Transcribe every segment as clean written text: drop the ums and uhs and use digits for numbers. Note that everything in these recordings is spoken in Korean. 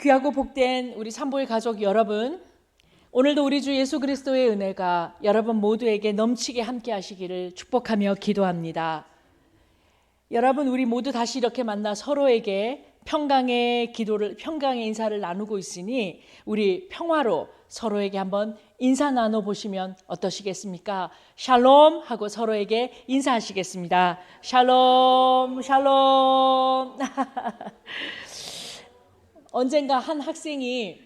귀하고 복된 우리 삼보의 가족 여러분, 오늘도 우리 주 예수 그리스도의 은혜가 여러분 모두에게 넘치게 함께 하시기를 축복하며 기도합니다. 여러분, 우리 모두 다시 이렇게 만나 서로에게 평강의 인사를 나누고 있으니 우리 평화로 서로에게 한번 인사 나눠보시면 어떠시겠습니까? 샬롬 하고 서로에게 인사하시겠습니다. 샬롬, 샬롬. 언젠가 한 학생이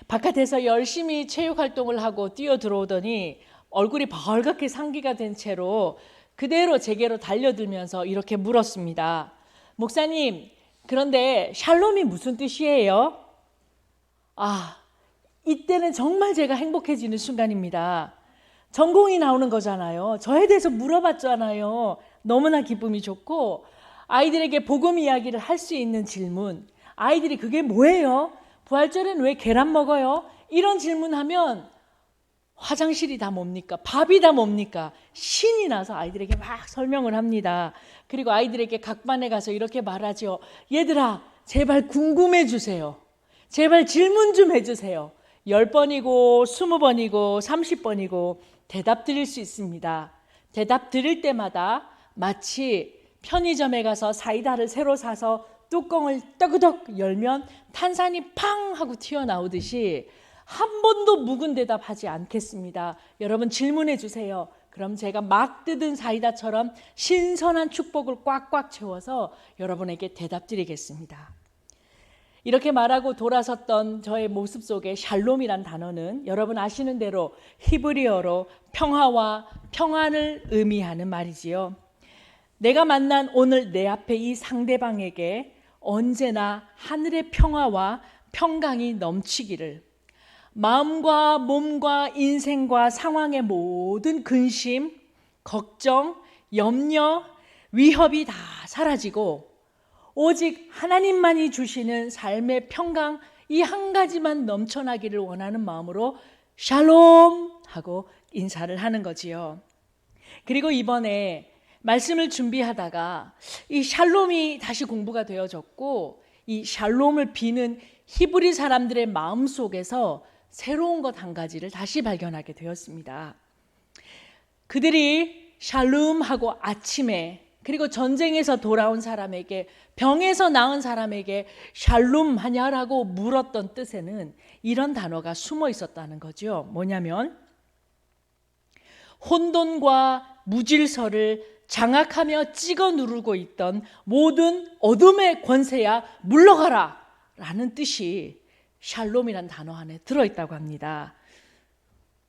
바깥에서 열심히 체육활동을 하고 뛰어 들어오더니 얼굴이 벌겋게 상기가 된 채로 그대로 제게로 달려들면서 이렇게 물었습니다. 목사님, 그런데 샬롬이 무슨 뜻이에요? 이때는 정말 제가 행복해지는 순간입니다. 전공이 나오는 거잖아요. 저에 대해서 물어봤잖아요. 너무나 기쁨이 좋고, 아이들에게 복음 이야기를 할 수 있는 질문, 아이들이 그게 뭐예요? 부활절에는 왜 계란 먹어요? 이런 질문하면 화장실이 다 뭡니까? 밥이 다 뭡니까? 신이 나서 아이들에게 막 설명을 합니다. 그리고 아이들에게 각 반에 가서 이렇게 말하죠. 얘들아, 제발 궁금해 주세요. 제발 질문 좀 해주세요. 10번이고 20번이고 30번이고 대답 드릴 수 있습니다. 대답 드릴 때마다 마치 편의점에 가서 사이다를 새로 사서 뚜껑을 떠그덕 열면 탄산이 팡 하고 튀어나오듯이 한 번도 묵은 대답하지 않겠습니다. 여러분 질문해 주세요. 그럼 제가 막 뜯은 사이다처럼 신선한 축복을 꽉꽉 채워서 여러분에게 대답 드리겠습니다. 이렇게 말하고 돌아섰던 저의 모습 속에 샬롬이란 단어는 여러분 아시는 대로 히브리어로 평화와 평안을 의미하는 말이지요. 내가 만난 오늘 내 앞에 이 상대방에게 언제나 하늘의 평화와 평강이 넘치기를, 마음과 몸과 인생과 상황의 모든 근심, 걱정, 염려, 위협이 다 사라지고 오직 하나님만이 주시는 삶의 평강 이 한 가지만 넘쳐나기를 원하는 마음으로 샬롬 하고 인사를 하는 거지요. 그리고 이번에 말씀을 준비하다가 이 샬롬이 다시 공부가 되어졌고, 이 샬롬을 비는 히브리 사람들의 마음 속에서 새로운 것 한 가지를 다시 발견하게 되었습니다. 그들이 샬롬하고 아침에, 그리고 전쟁에서 돌아온 사람에게, 병에서 나은 사람에게 샬롬 하냐라고 물었던 뜻에는 이런 단어가 숨어 있었다는 거죠. 뭐냐면 혼돈과 무질서를 장악하며 찍어 누르고 있던 모든 어둠의 권세야 물러가라 라는 뜻이 샬롬이란 단어 안에 들어있다고 합니다.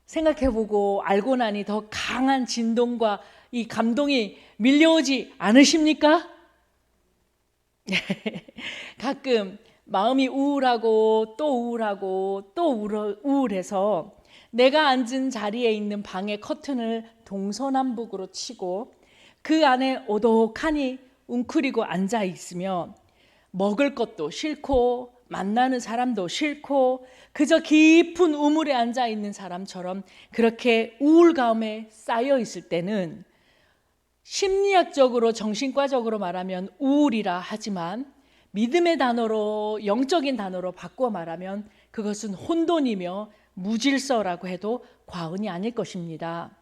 생각해보고 알고 나니 더 강한 진동과 이 감동이 밀려오지 않으십니까? 가끔 마음이 우울하고 또 우울하고 또 우울해서 내가 앉은 자리에 있는 방의 커튼을 동서남북으로 치고 그 안에 오독하니 웅크리고 앉아 있으며 먹을 것도 싫고 만나는 사람도 싫고 그저 깊은 우물에 앉아 있는 사람처럼 그렇게 우울감에 쌓여 있을 때는 심리학적으로 정신과적으로 말하면 우울이라 하지만 믿음의 단어로, 영적인 단어로 바꿔 말하면 그것은 혼돈이며 무질서라고 해도 과언이 아닐 것입니다.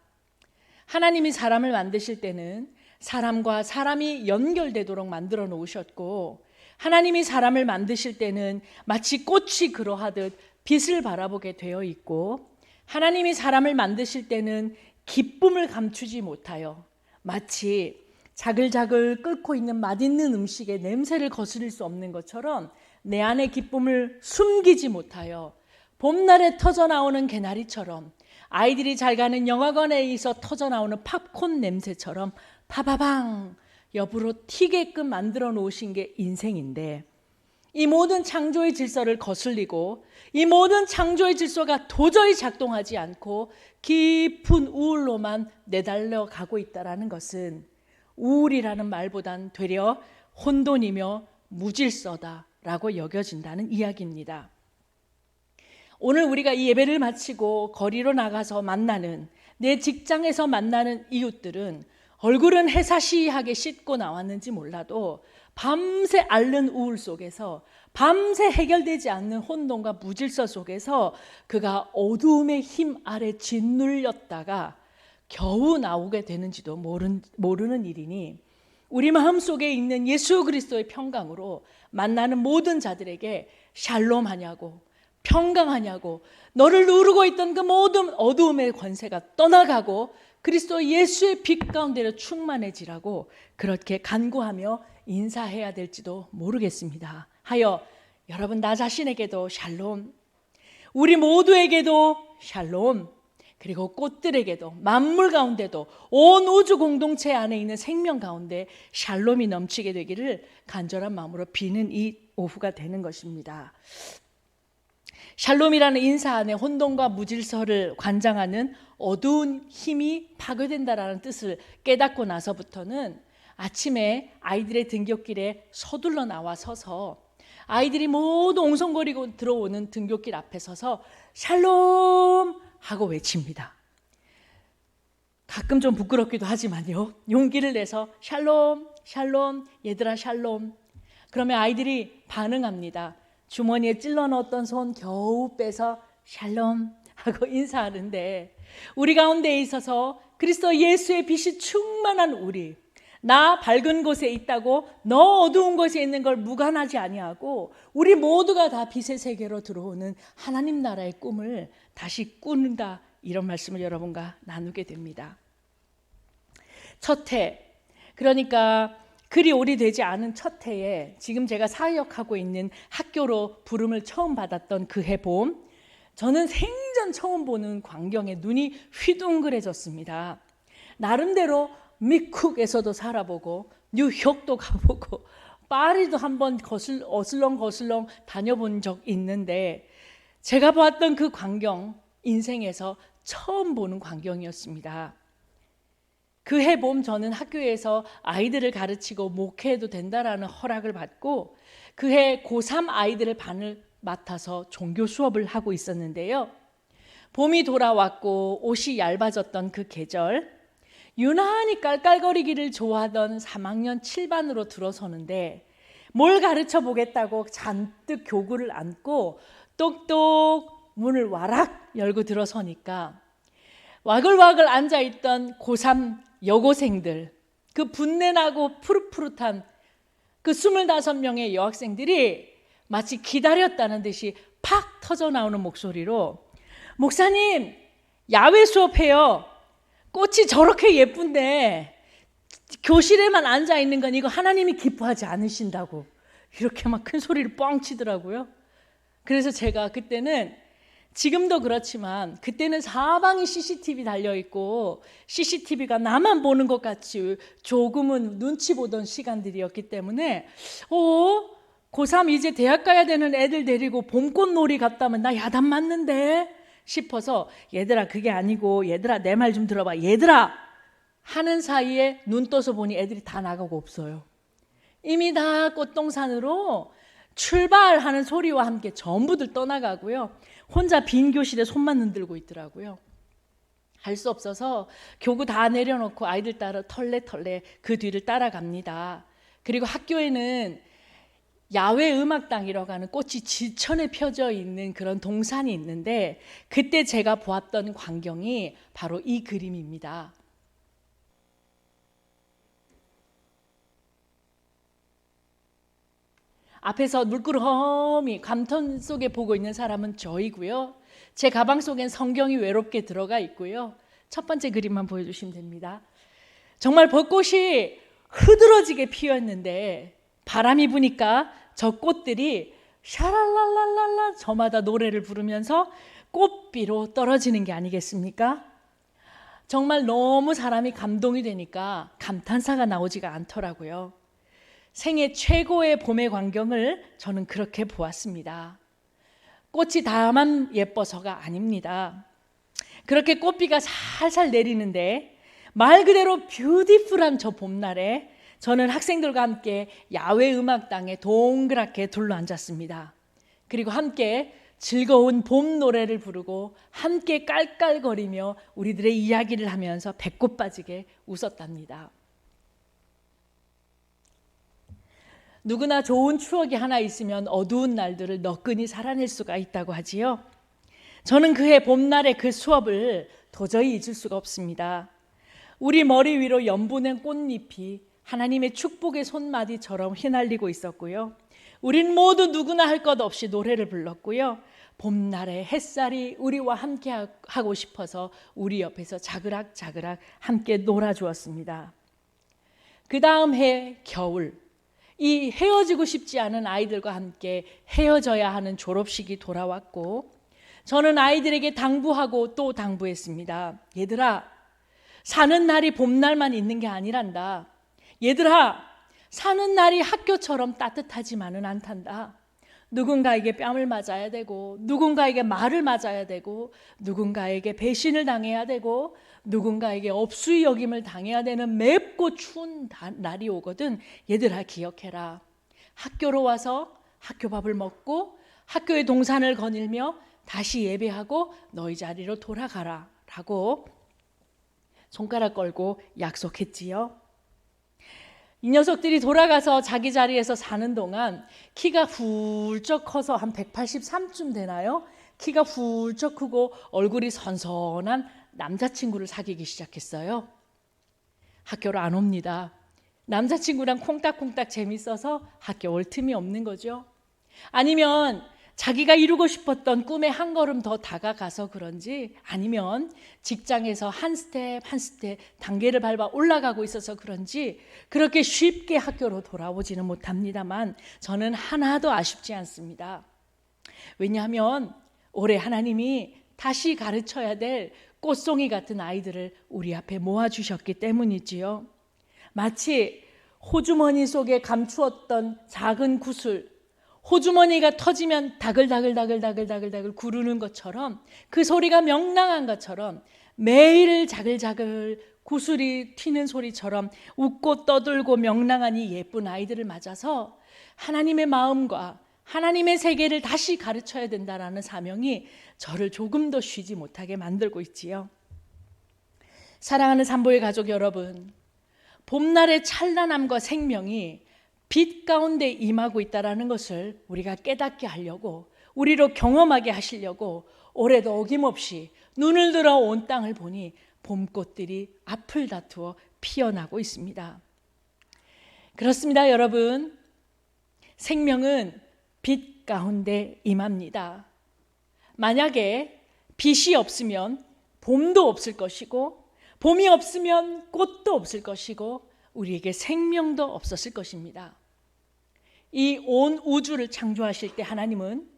하나님이 사람을 만드실 때는 사람과 사람이 연결되도록 만들어 놓으셨고, 하나님이 사람을 만드실 때는 마치 꽃이 그러하듯 빛을 바라보게 되어 있고, 하나님이 사람을 만드실 때는 기쁨을 감추지 못하여 마치 자글자글 끓고 있는 맛있는 음식의 냄새를 거스릴 수 없는 것처럼 내 안의 기쁨을 숨기지 못하여 봄날에 터져나오는 개나리처럼, 아이들이 잘 가는 영화관에서 터져나오는 팝콘 냄새처럼 파바방 옆으로 튀게끔 만들어 놓으신 게 인생인데, 이 모든 창조의 질서를 거슬리고 이 모든 창조의 질서가 도저히 작동하지 않고 깊은 우울로만 내달려 가고 있다는 것은 우울이라는 말보단 되려 혼돈이며 무질서다라고 여겨진다는 이야기입니다. 오늘 우리가 이 예배를 마치고 거리로 나가서 만나는, 내 직장에서 만나는 이웃들은 얼굴은 해사시하게 씻고 나왔는지 몰라도 밤새 앓는 우울 속에서, 밤새 해결되지 않는 혼돈과 무질서 속에서 그가 어두움의 힘 아래 짓눌렸다가 겨우 나오게 되는지도 모르는 일이니, 우리 마음속에 있는 예수 그리스도의 평강으로 만나는 모든 자들에게 샬롬하냐고, 평강하냐고, 너를 누르고 있던 그 모든 어두움의 권세가 떠나가고 그리스도 예수의 빛 가운데로 충만해지라고 그렇게 간구하며 인사해야 될지도 모르겠습니다. 하여 여러분, 나 자신에게도 샬롬, 우리 모두에게도 샬롬, 그리고 꽃들에게도, 만물 가운데도, 온 우주 공동체 안에 있는 생명 가운데 샬롬이 넘치게 되기를 간절한 마음으로 비는 이 오후가 되는 것입니다. 샬롬이라는 인사 안에 혼돈과 무질서를 관장하는 어두운 힘이 파괴된다라는 뜻을 깨닫고 나서부터는 아침에 아이들의 등굣길에 서둘러 나와 서서 아이들이 모두 옹성거리고 들어오는 등굣길 앞에 서서 샬롬 하고 외칩니다. 가끔 좀 부끄럽기도 하지만요, 용기를 내서 샬롬, 샬롬, 얘들아 샬롬. 그러면 아이들이 반응합니다. 주머니에 찔러 넣었던 손 겨우 빼서 샬롬 하고 인사하는데, 우리 가운데 있어서 그리스도 예수의 빛이 충만한 우리, 나 밝은 곳에 있다고 너 어두운 곳에 있는 걸 무관하지 아니하고 우리 모두가 다 빛의 세계로 들어오는 하나님 나라의 꿈을 다시 꾸는다, 이런 말씀을 여러분과 나누게 됩니다. 첫 해, 그러니까 그리 오래되지 않은 첫 해에 지금 제가 사역하고 있는 학교로 부름을 처음 받았던 그 해 봄, 저는 생전 처음 보는 광경에 눈이 휘둥그레졌습니다. 나름대로 미쿡에서도 살아보고 뉴욕도 가보고 파리도 한번 어슬렁 다녀본 적 있는데, 제가 봤던 그 광경, 인생에서 처음 보는 광경이었습니다. 그 해 봄 저는 학교에서 아이들을 가르치고 목회해도 된다라는 허락을 받고 그 해 고3 아이들의 반을 맡아서 종교 수업을 하고 있었는데요. 봄이 돌아왔고 옷이 얇아졌던 그 계절, 유난히 깔깔거리기를 좋아하던 3학년 7반으로 들어서는데 뭘 가르쳐 보겠다고 잔뜩 교구를 안고 똑똑 문을 와락 열고 들어서니까 와글와글 앉아있던 고3 여고생들, 그 분내나고 푸릇푸릇한 그 25명의 여학생들이 마치 기다렸다는 듯이 팍 터져 나오는 목소리로, 목사님 야외 수업해요. 꽃이 저렇게 예쁜데 교실에만 앉아있는 건 이거 하나님이 기뻐하지 않으신다고, 이렇게 막 큰 소리를 뻥 치더라고요. 그래서 제가 그때는, 지금도 그렇지만 그때는 사방이 CCTV 달려있고 CCTV가 나만 보는 것 같이 조금은 눈치 보던 시간들이었기 때문에 고3 이제 대학 가야 되는 애들 데리고 봄꽃놀이 갔다면 나 야단 맞는데 싶어서, 얘들아 그게 아니고, 얘들아 내 말 좀 들어봐, 얘들아 하는 사이에 눈 떠서 보니 애들이 다 나가고 없어요. 이미 다 꽃동산으로 출발하는 소리와 함께 전부들 떠나가고요. 혼자 빈 교실에 손만 흔들고 있더라고요. 할 수 없어서 교구 다 내려놓고 아이들 따라 털레 그 뒤를 따라갑니다. 그리고 학교에는 야외 음악당이라고 하는 꽃이 지천에 펴져 있는 그런 동산이 있는데, 그때 제가 보았던 광경이 바로 이 그림입니다. 앞에서 물끄러미 감탄 속에 보고 있는 사람은 저이고요. 제 가방 속엔 성경이 외롭게 들어가 있고요. 첫 번째 그림만 보여주시면 됩니다. 정말 벚꽃이 흐드러지게 피었는데 바람이 부니까 저 꽃들이 샤랄랄랄랄라 저마다 노래를 부르면서 꽃비로 떨어지는 게 아니겠습니까? 정말 너무 사람이 감동이 되니까 감탄사가 나오지가 않더라고요. 생애 최고의 봄의 광경을 저는 그렇게 보았습니다. 꽃이 다만 예뻐서가 아닙니다. 그렇게 꽃비가 살살 내리는데 말 그대로 뷰티풀한 저 봄날에 저는 학생들과 함께 야외 음악당에 동그랗게 둘러앉았습니다. 그리고 함께 즐거운 봄 노래를 부르고 함께 깔깔거리며 우리들의 이야기를 하면서 배꼽 빠지게 웃었답니다. 누구나 좋은 추억이 하나 있으면 어두운 날들을 너끈히 살아낼 수가 있다고 하지요. 저는 그해 봄날의 그 수업을 도저히 잊을 수가 없습니다. 우리 머리 위로 연보낸 꽃잎이 하나님의 축복의 손마디처럼 휘날리고 있었고요. 우린 모두 누구나 할 것 없이 노래를 불렀고요. 봄날의 햇살이 우리와 함께 하고 싶어서 우리 옆에서 자그락자그락 함께 놀아주었습니다. 그 다음 해 겨울, 이 헤어지고 싶지 않은 아이들과 함께 헤어져야 하는 졸업식이 돌아왔고, 저는 아이들에게 당부하고 또 당부했습니다. 얘들아, 사는 날이 봄날만 있는 게 아니란다. 얘들아, 사는 날이 학교처럼 따뜻하지만은 않단다. 누군가에게 뺨을 맞아야 되고, 누군가에게 말을 맞아야 되고, 누군가에게 배신을 당해야 되고, 누군가에게 업수의 여김을 당해야 되는 맵고 추운 날이 오거든. 얘들아, 기억해라. 학교로 와서 학교 밥을 먹고 학교의 동산을 거닐며 다시 예배하고 너희 자리로 돌아가라 라고 손가락 걸고 약속했지요. 이 녀석들이 돌아가서 자기 자리에서 사는 동안 키가 훌쩍 커서 한 183쯤 되나요? 키가 훌쩍 크고 얼굴이 선선한 남자친구를 사귀기 시작했어요. 학교로 안 옵니다. 남자친구랑 콩닥콩닥 재밌어서 학교 올 틈이 없는 거죠. 아니면 자기가 이루고 싶었던 꿈에 한 걸음 더 다가가서 그런지, 아니면 직장에서 한 스텝 한 스텝 단계를 밟아 올라가고 있어서 그런지 그렇게 쉽게 학교로 돌아오지는 못합니다만 저는 하나도 아쉽지 않습니다. 왜냐하면 올해 하나님이 다시 가르쳐야 될 꽃송이 같은 아이들을 우리 앞에 모아주셨기 때문이지요. 마치 호주머니 속에 감추었던 작은 구슬, 호주머니가 터지면 다글다글 구르는 것처럼, 그 소리가 명랑한 것처럼, 매일 자글자글 구슬이 튀는 소리처럼 웃고 떠들고 명랑한 이 예쁜 아이들을 맞아서 하나님의 마음과 하나님의 세계를 다시 가르쳐야 된다라는 사명이 저를 조금 더 쉬지 못하게 만들고 있지요. 사랑하는 산보의 가족 여러분, 봄날의 찬란함과 생명이 빛 가운데 임하고 있다는 것을 우리가 깨닫게 하려고, 우리로 경험하게 하시려고 올해도 어김없이 눈을 들어 온 땅을 보니 봄꽃들이 앞을 다투어 피어나고 있습니다. 그렇습니다, 여러분. 생명은 빛 가운데 임합니다. 만약에 빛이 없으면 봄도 없을 것이고, 봄이 없으면 꽃도 없을 것이고, 우리에게 생명도 없었을 것입니다. 이 온 우주를 창조하실 때 하나님은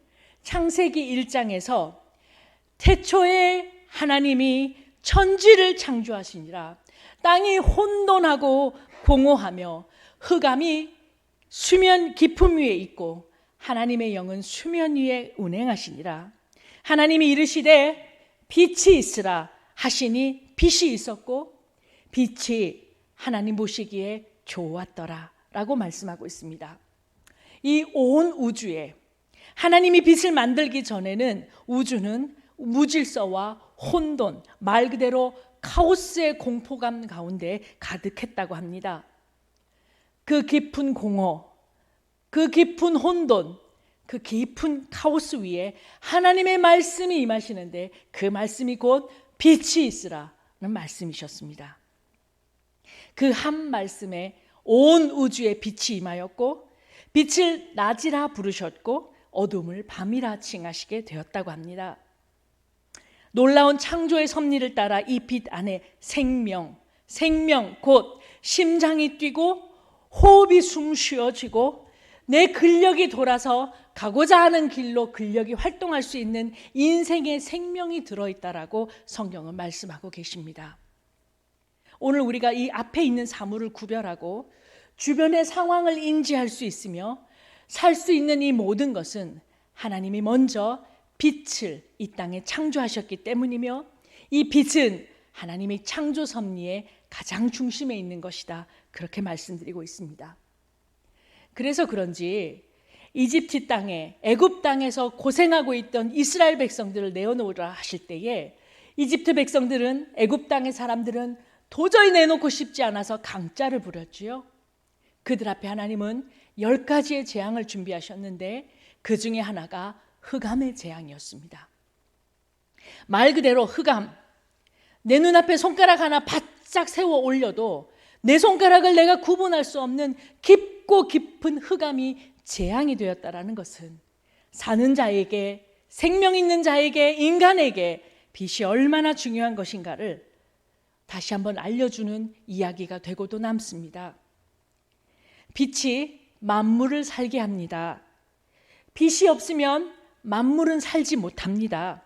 창세기 1장에서 태초에 하나님이 천지를 창조하시니라. 땅이 혼돈하고 공허하며 흑암이 수면 깊음 위에 있고 하나님의 영은 수면 위에 운행하시니라. 하나님이 이르시되 빛이 있으라 하시니 빛이 있었고 빛이 하나님 보시기에 좋았더라 라고 말씀하고 있습니다. 이 온 우주에 하나님이 빛을 만들기 전에는 우주는 무질서와 혼돈, 말 그대로 카오스의 공포감 가운데 가득했다고 합니다. 그 깊은 공허, 그 깊은 혼돈, 그 깊은 카오스 위에 하나님의 말씀이 임하시는데 그 말씀이 곧 빛이 있으라는 말씀이셨습니다. 그 한 말씀에 온 우주에 빛이 임하였고 빛을 낮이라 부르셨고 어둠을 밤이라 칭하시게 되었다고 합니다. 놀라운 창조의 섭리를 따라 이 빛 안에 생명 곧 심장이 뛰고 호흡이 숨 쉬어지고 내 근력이 돌아서 가고자 하는 길로 근력이 활동할 수 있는 인생의 생명이 들어있다라고 성경은 말씀하고 계십니다. 오늘 우리가 이 앞에 있는 사물을 구별하고 주변의 상황을 인지할 수 있으며 살 수 있는 이 모든 것은 하나님이 먼저 빛을 이 땅에 창조하셨기 때문이며 이 빛은 하나님의 창조 섭리의 가장 중심에 있는 것이다, 그렇게 말씀드리고 있습니다. 그래서 그런지 이집트 땅에, 애굽 땅에서 고생하고 있던 이스라엘 백성들을 내어놓으라 하실 때에 이집트 백성들은, 애굽 땅의 사람들은 도저히 내놓고 싶지 않아서 강짜를 부렸지요. 그들 앞에 하나님은 10가지의 재앙을 준비하셨는데 그 중에 하나가 흑암의 재앙이었습니다. 말 그대로 흑암, 내 눈앞에 손가락 하나 바짝 세워 올려도 내 손가락을 내가 구분할 수 없는 깊고 깊은 흑암이 재앙이 되었다라는 것은 사는 자에게, 생명 있는 자에게, 인간에게 빛이 얼마나 중요한 것인가를 다시 한번 알려주는 이야기가 되고도 남습니다. 빛이 만물을 살게 합니다. 빛이 없으면 만물은 살지 못합니다.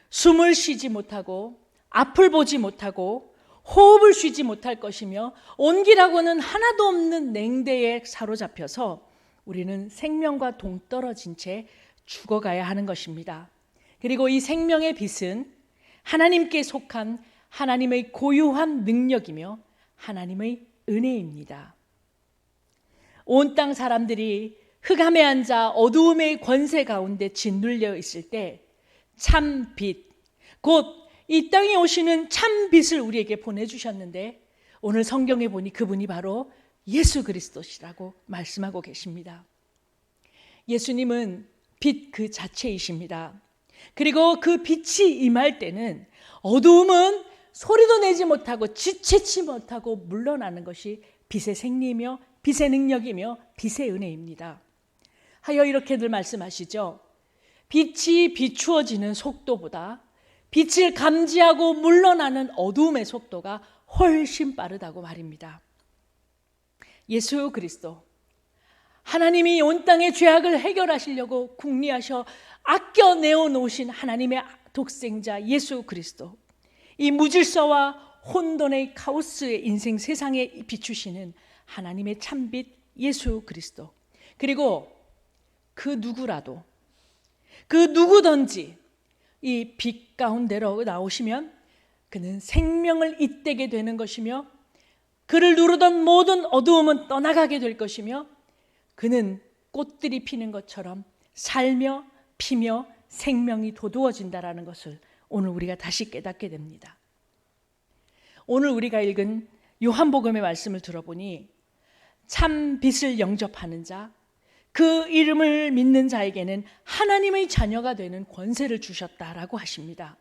숨을 쉬지 못하고 앞을 보지 못하고 호흡을 쉬지 못할 것이며 온기라고는 하나도 없는 냉대에 사로잡혀서 우리는 생명과 동떨어진 채 죽어가야 하는 것입니다. 그리고 이 생명의 빛은 하나님께 속한 하나님의 고유한 능력이며 하나님의 은혜입니다. 온 땅 사람들이 흑암에 앉아 어두움의 권세 가운데 짓눌려 있을 때 참 빛, 곧 이 땅에 오시는 참 빛을 우리에게 보내주셨는데 오늘 성경에 보니 그분이 바로 예수 그리스도시라고 말씀하고 계십니다. 예수님은 빛 그 자체이십니다. 그리고 그 빛이 임할 때는 어두움은 소리도 내지 못하고 지체치 못하고 물러나는 것이 빛의 생리며 빛의 능력이며 빛의 은혜입니다. 하여 이렇게들 말씀하시죠. 빛이 비추어지는 속도보다 빛을 감지하고 물러나는 어두움의 속도가 훨씬 빠르다고 말입니다. 예수 그리스도, 하나님이 온 땅의 죄악을 해결하시려고 궁리하셔 아껴 내어놓으신 하나님의 독생자 예수 그리스도, 이 무질서와 혼돈의 카오스의 인생 세상에 비추시는 하나님의 참빛 예수 그리스도, 그리고 그 누구라도, 그 누구든지 이 빛 가운데로 나오시면 그는 생명을 잇대게 되는 것이며 그를 누르던 모든 어두움은 떠나가게 될 것이며 그는 꽃들이 피는 것처럼 살며 피며 생명이 돋우어진다라는 것을 오늘 우리가 다시 깨닫게 됩니다. 오늘 우리가 읽은 요한복음의 말씀을 들어보니 참 빛을 영접하는 자, 그 이름을 믿는 자에게는 하나님의 자녀가 되는 권세를 주셨다라고 하십니다.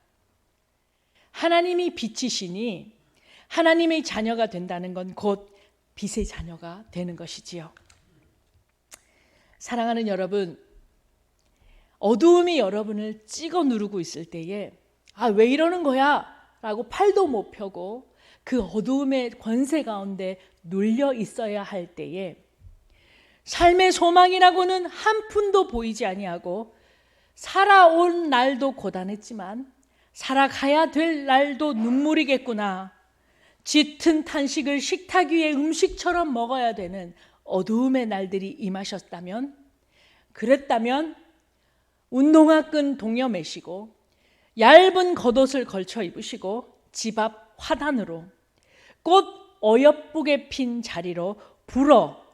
하나님이 빛이시니 하나님의 자녀가 된다는 건 곧 빛의 자녀가 되는 것이지요. 사랑하는 여러분, 어두움이 여러분을 찍어 누르고 있을 때에 왜 이러는 거야? 라고 팔도 못 펴고 그 어두움의 권세 가운데 눌려 있어야 할 때에 삶의 소망이라고는 한 푼도 보이지 아니하고 살아온 날도 고단했지만 살아가야 될 날도 눈물이겠구나, 짙은 탄식을 식탁 위에 음식처럼 먹어야 되는 어두움의 날들이 임하셨다면, 그랬다면 운동화 끈 동여매시고 얇은 겉옷을 걸쳐 입으시고 집 앞 화단으로 꽃 어여쁘게 핀 자리로 불어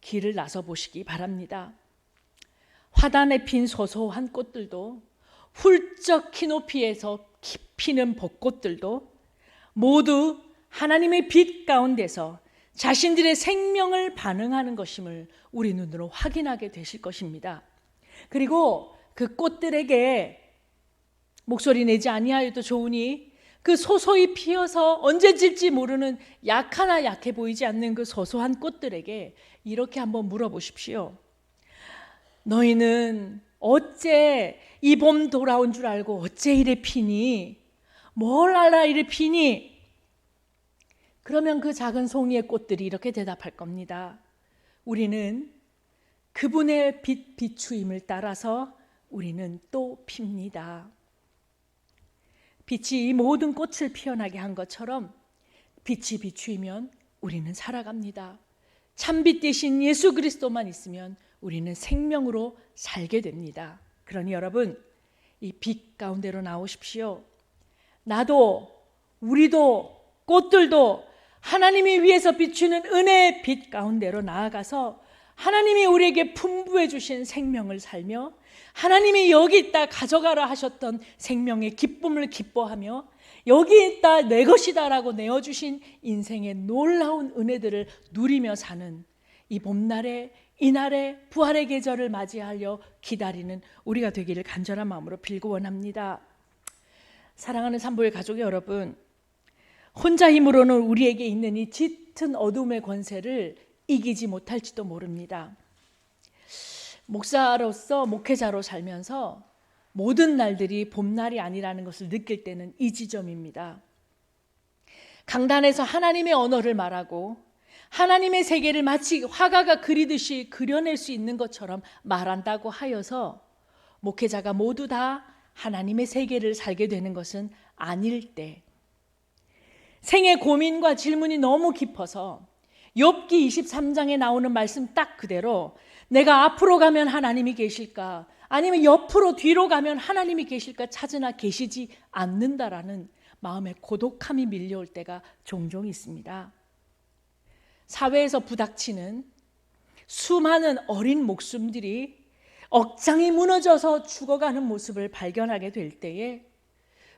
길을 나서 보시기 바랍니다. 화단에 핀 소소한 꽃들도, 훌쩍 키높이에서 피는 벚꽃들도 모두 하나님의 빛 가운데서 자신들의 생명을 반응하는 것임을 우리 눈으로 확인하게 되실 것입니다. 그리고 그 꽃들에게 목소리 내지 아니하여도 좋으니 그 소소히 피어서 언제 질지 모르는 약하나 약해 보이지 않는 그 소소한 꽃들에게 이렇게 한번 물어보십시오. 너희는 어째 이 봄 돌아온 줄 알고 어째 이래 피니? 뭘 알아 이래 피니? 그러면 그 작은 송이의 꽃들이 이렇게 대답할 겁니다. 우리는 그분의 빛 비추임을 따라서 우리는 또 핍니다. 빛이 이 모든 꽃을 피어나게 한 것처럼 빛이 비추이면 우리는 살아갑니다. 참빛 대신 예수 그리스도만 있으면 우리는 생명으로 살게 됩니다. 그러니 여러분, 이 빛 가운데로 나오십시오. 나도, 우리도, 꽃들도 하나님이 위에서 비추는 은혜의 빛 가운데로 나아가서 하나님이 우리에게 풍부해 주신 생명을 살며 하나님이 여기 있다 가져가라 하셨던 생명의 기쁨을 기뻐하며 여기 있다 내 것이다 라고 내어주신 인생의 놀라운 은혜들을 누리며 사는 이 봄날에 이날에 부활의 계절을 맞이하려 기다리는 우리가 되기를 간절한 마음으로 빌고 원합니다. 사랑하는 산보의 가족 여러분, 혼자 힘으로는 우리에게 있는 이 짙은 어둠의 권세를 이기지 못할지도 모릅니다. 목사로서 목회자로 살면서 모든 날들이 봄날이 아니라는 것을 느낄 때는 이 지점입니다. 강단에서 하나님의 언어를 말하고 하나님의 세계를 마치 화가가 그리듯이 그려낼 수 있는 것처럼 말한다고 하여서 목회자가 모두 다 하나님의 세계를 살게 되는 것은 아닐 때, 생의 고민과 질문이 너무 깊어서 욥기 23장에 나오는 말씀 딱 그대로 내가 앞으로 가면 하나님이 계실까, 아니면 옆으로 뒤로 가면 하나님이 계실까 찾으나 계시지 않는다라는 마음의 고독함이 밀려올 때가 종종 있습니다. 사회에서 부닥치는 수많은 어린 목숨들이 억장이 무너져서 죽어가는 모습을 발견하게 될 때에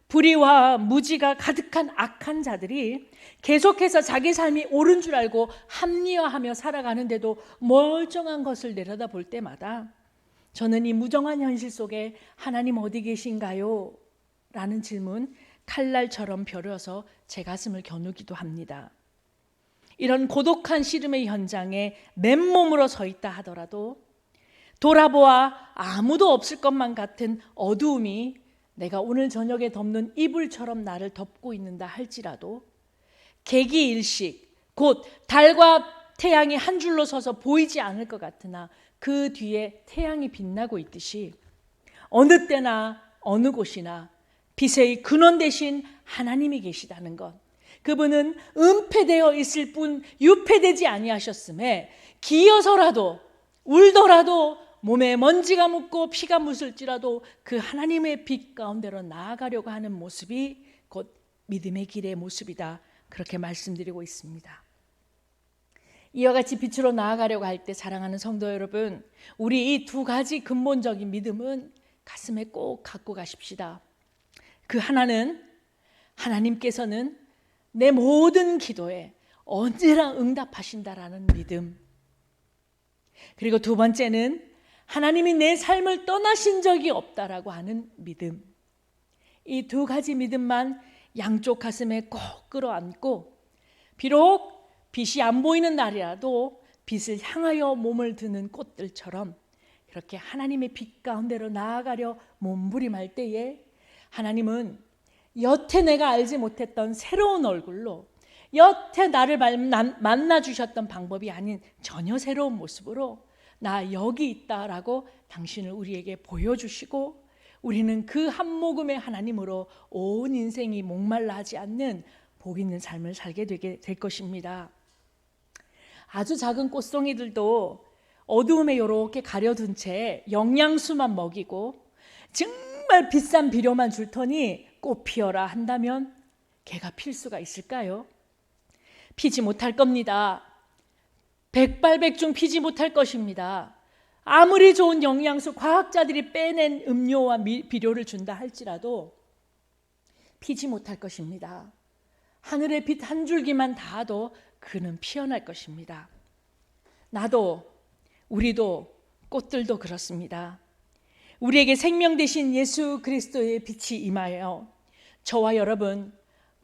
불의와 무지가 가득한 악한 자들이 계속해서 자기 삶이 옳은 줄 알고 합리화하며 살아가는데도 멀쩡한 것을 내려다볼 때마다 저는 이 무정한 현실 속에 하나님 어디 계신가요? 라는 질문 칼날처럼 벼려서 제 가슴을 겨누기도 합니다. 이런 고독한 씨름의 현장에 맨몸으로 서 있다 하더라도 돌아보아 아무도 없을 것만 같은 어두움이 내가 오늘 저녁에 덮는 이불처럼 나를 덮고 있는다 할지라도 개기일식, 곧 달과 태양이 한 줄로 서서 보이지 않을 것 같으나 그 뒤에 태양이 빛나고 있듯이 어느 때나 어느 곳이나 빛의 근원 대신 하나님이 계시다는 것, 그분은 은폐되어 있을 뿐 유폐되지 아니하셨음에 기어서라도 울더라도 몸에 먼지가 묻고 피가 묻을지라도 그 하나님의 빛 가운데로 나아가려고 하는 모습이 곧 믿음의 길의 모습이다, 그렇게 말씀드리고 있습니다. 이와 같이 빛으로 나아가려고 할 때 사랑하는 성도 여러분, 우리 이 두 가지 근본적인 믿음은 가슴에 꼭 갖고 가십시다. 그 하나는 하나님께서는 내 모든 기도에 언제나 응답하신다라는 믿음, 그리고 두 번째는 하나님이 내 삶을 떠나신 적이 없다라고 하는 믿음. 이 두 가지 믿음만 양쪽 가슴에 꼭 끌어안고 비록 빛이 안 보이는 날이라도 빛을 향하여 몸을 드는 꽃들처럼 이렇게 하나님의 빛 가운데로 나아가려 몸부림할 때에 하나님은 여태 내가 알지 못했던 새로운 얼굴로, 여태 나를 만나 주셨던 방법이 아닌 전혀 새로운 모습으로 나 여기 있다라고 당신을 우리에게 보여주시고 우리는 그 한 모금의 하나님으로 온 인생이 목말라 하지 않는 복 있는 삶을 살게 되게 될 것입니다. 아주 작은 꽃송이들도 어두움에 이렇게 가려둔 채 영양수만 먹이고 정말 비싼 비료만 줄 터니 꽃 피어라 한다면 개가 필 수가 있을까요? 피지 못할 겁니다. 백발백중 피지 못할 것입니다. 아무리 좋은 영양소, 과학자들이 빼낸 음료와 비료를 준다 할지라도 피지 못할 것입니다. 하늘의 빛 한 줄기만 닿아도 그는 피어날 것입니다. 나도, 우리도, 꽃들도 그렇습니다. 우리에게 생명 되신 예수 그리스도의 빛이 임하여 저와 여러분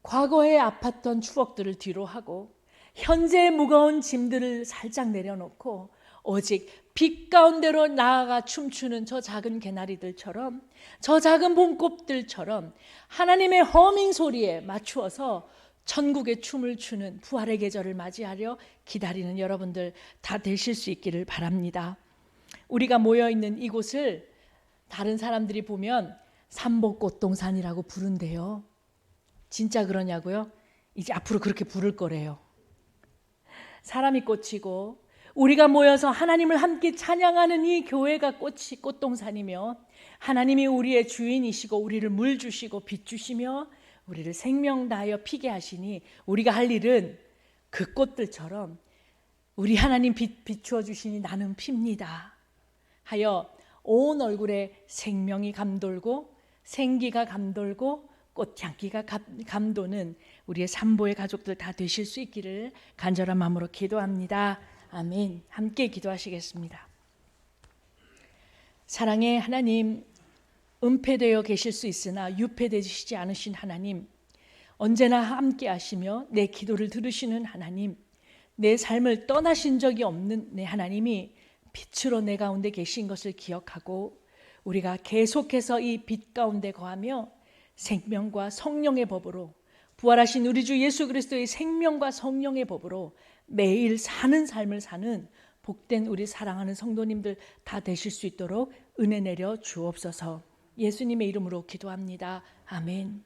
과거에 아팠던 추억들을 뒤로 하고 현재의 무거운 짐들을 살짝 내려놓고 오직 빛 가운데로 나아가 춤추는 저 작은 개나리들처럼, 저 작은 봄꽃들처럼 하나님의 허밍 소리에 맞추어서 천국의 춤을 추는 부활의 계절을 맞이하려 기다리는 여러분들 다 되실 수 있기를 바랍니다. 우리가 모여있는 이곳을 다른 사람들이 보면 삼복꽃동산이라고 부른대요. 진짜 그러냐고요? 이제 앞으로 그렇게 부를 거래요. 사람이 꽃이고 우리가 모여서 하나님을 함께 찬양하는 이 교회가 꽃동산이며 하나님이 우리의 주인이시고 우리를 물 주시고 빛 주시며 우리를 생명 다하여 피게 하시니 우리가 할 일은 그 꽃들처럼 우리 하나님 비추어 주시니 나는 핍니다 하여 온 얼굴에 생명이 감돌고 생기가 감돌고 꽃향기가 감도는 우리의 산보의 가족들 다 되실 수 있기를 간절한 마음으로 기도합니다. 아멘. 함께 기도하시겠습니다. 사랑의 하나님, 은폐되어 계실 수 있으나 유폐되시지 않으신 하나님, 언제나 함께 하시며 내 기도를 들으시는 하나님, 내 삶을 떠나신 적이 없는 내 하나님이 빛으로 내 가운데 계신 것을 기억하고 우리가 계속해서 이 빛 가운데 거하며 생명과 성령의 법으로, 부활하신 우리 주 예수 그리스도의 생명과 성령의 법으로 매일 사는 삶을 사는 복된 우리 사랑하는 성도님들 다 되실 수 있도록 은혜 내려 주옵소서. 예수님의 이름으로 기도합니다. 아멘.